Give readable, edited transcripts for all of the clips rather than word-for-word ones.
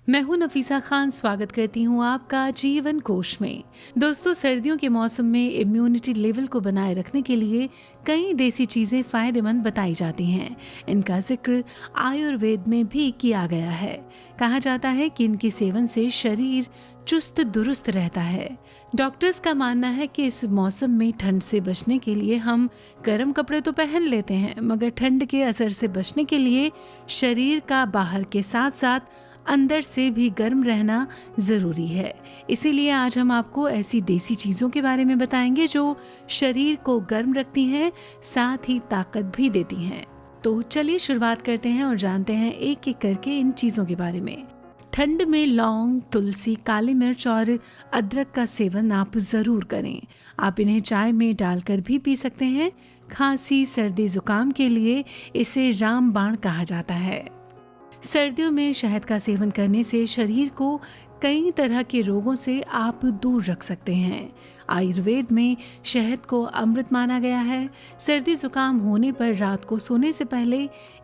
मैं हूं नफीसा खान, स्वागत करती हूं आपका जीवन कोश में। दोस्तों, सर्दियों के मौसम में इम्यूनिटी लेवल को बनाए रखने के लिए कई देसी चीजें फायदेमंद बताई जाती हैं। इनका जिक्र आयुर्वेद में भी किया गया है। कहा जाता है कि इनके सेवन से शरीर चुस्त दुरुस्त रहता है। डॉक्टर्स का मानना है कि इस मौसम में ठंड से बचने के लिए हम गर्म कपड़े तो पहन लेते हैं, मगर ठंड के असर से बचने के लिए शरीर का बाहर के साथ साथ अंदर से भी गर्म रहना जरूरी है। इसीलिए आज हम आपको ऐसी देसी चीजों के बारे में बताएंगे जो शरीर को गर्म रखती हैं, साथ ही ताकत भी देती हैं। तो चलिए शुरुआत करते हैं और जानते हैं एक एक करके इन चीजों के बारे में। ठंड में लौंग, तुलसी, काली मिर्च और अदरक का सेवन आप जरूर करें। आप इन्हें चाय में डालकर भी पी सकते हैं। खांसी, सर्दी, जुकाम के लिए इसे रामबाण कहा जाता है। सर्दियों में शहद का सेवन करने से शरीर को कई तरह के रोगों से आप दूर रख सकते हैं। आयुर्वेद में शहद को अमृत माना गया है। सर्दी जुकाम होने पर रात को सोने से पहले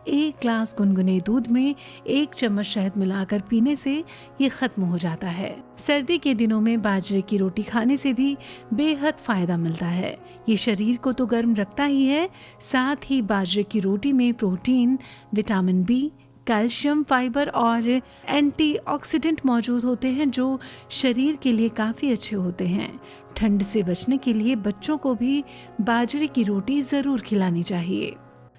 1 ग्लास गुनगुने दूध में 1 चम्मच शहद मिलाकर पीने से ये खत्म हो जाता है। सर्दी के दिनों में बाजरे की रोटी खाने से भी बेहद फायदा मिलता है। ये शरीर को तो गर्म रखता ही है, साथ ही बाजरे की रोटी में protein, vitamin B, calcium, fibre और एंटीऑक्सीडेंट मौजूद होते हैं जो शरीर के लिए काफ़ी अच्छे होते हैं। ठंड से बचने के लिए बच्चों को भी बाजरे की रोटी ज़रूर खिलानी चाहिए।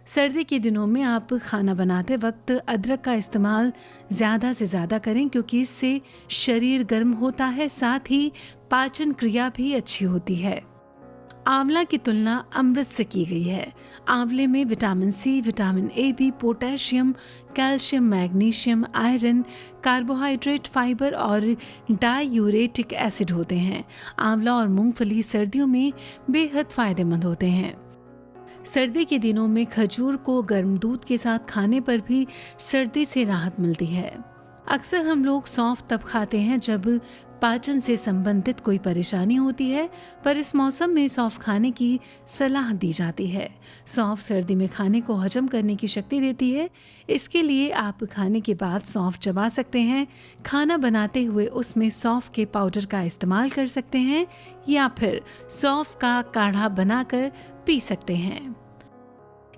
सर्दी के दिनों में आप खाना बनाते वक्त अदरक का इस्तेमाल ज़्यादा से ज़्यादा करें, क्योंकि इससे शरीर गर्म होता है, साथ ही पाचन क्रिया भी अच्छी होती है। आंवला की तुलना अमृत से की गई है। आंवले में vitamin C, vitamin A B, potassium, calcium, magnesium, iron, carbohydrate, fibre और डायूरेटिक एसिड होते हैं। आंवला और मूंगफली सर्दियों में बेहद फायदेमंद होते हैं। सर्दी के दिनों में खजूर को गर्म दूध के साथ खाने पर भी सर्दी से राहत मिलती है। अक्सर हम लोग सौंफ तब खाते हैं जब पाचन से संबंधित कोई परेशानी होती है, पर इस मौसम में सौंफ खाने की सलाह दी जाती है। सौंफ सर्दी में खाने को हजम करने की शक्ति देती है। इसके लिए आप खाने के बाद सौंफ चबा सकते हैं। खाना बनाते हुए उसमें सौंफ के पाउडर का इस्तेमाल कर सकते हैं या फिर सौंफ का काढ़ा बनाकर पी सकते हैं।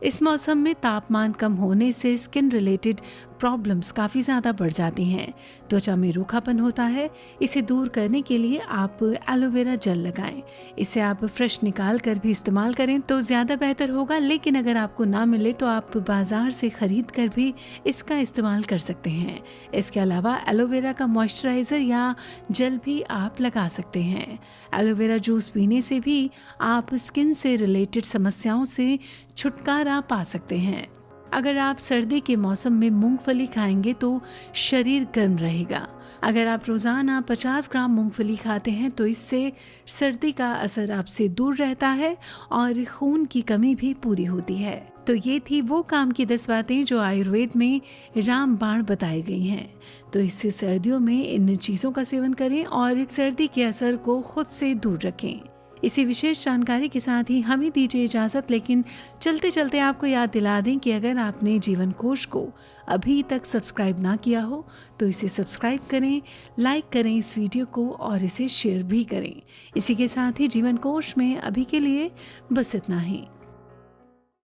इस मौसम में तापमान कम होने से स्किन रिलेटेड प्रॉब्लम्स काफ़ी ज़्यादा बढ़ जाती हैं। त्वचा में रूखापन होता है। इसे दूर करने के लिए आप एलोवेरा जेल लगाएं। इसे आप फ्रेश निकाल कर भी इस्तेमाल करें तो ज़्यादा बेहतर होगा, लेकिन अगर आपको ना मिले तो आप बाज़ार से ख़रीद कर भी इसका इस्तेमाल कर सकते हैं। इसके अलावा एलोवेरा का मॉइस्चराइज़र या जेल भी आप लगा सकते हैं। एलोवेरा जूस पीने से भी आप स्किन से रिलेटेड समस्याओं से छुटकारा पा सकते हैं। अगर आप सर्दी के मौसम में मूंगफली खाएंगे तो शरीर गर्म रहेगा। अगर आप रोजाना 50 ग्राम मूंगफली खाते हैं तो इससे सर्दी का असर आपसे दूर रहता है और खून की कमी भी पूरी होती है। तो ये थी वो काम की 10 बातें जो आयुर्वेद में रामबाण बताई गई हैं। तो इससे सर्दियों में इन चीजों का सेवन करें और सर्दी के असर को खुद से दूर रखें। इसी विशेष जानकारी के साथ ही हमें दीजिए इजाजत, लेकिन चलते चलते आपको याद दिला दें कि अगर आपने जीवन कोश को अभी तक सब्सक्राइब ना किया हो तो इसे सब्सक्राइब करें, लाइक करें इस वीडियो को और इसे शेयर भी करें। इसी के साथ ही जीवन कोश में अभी के लिए बस इतना ही।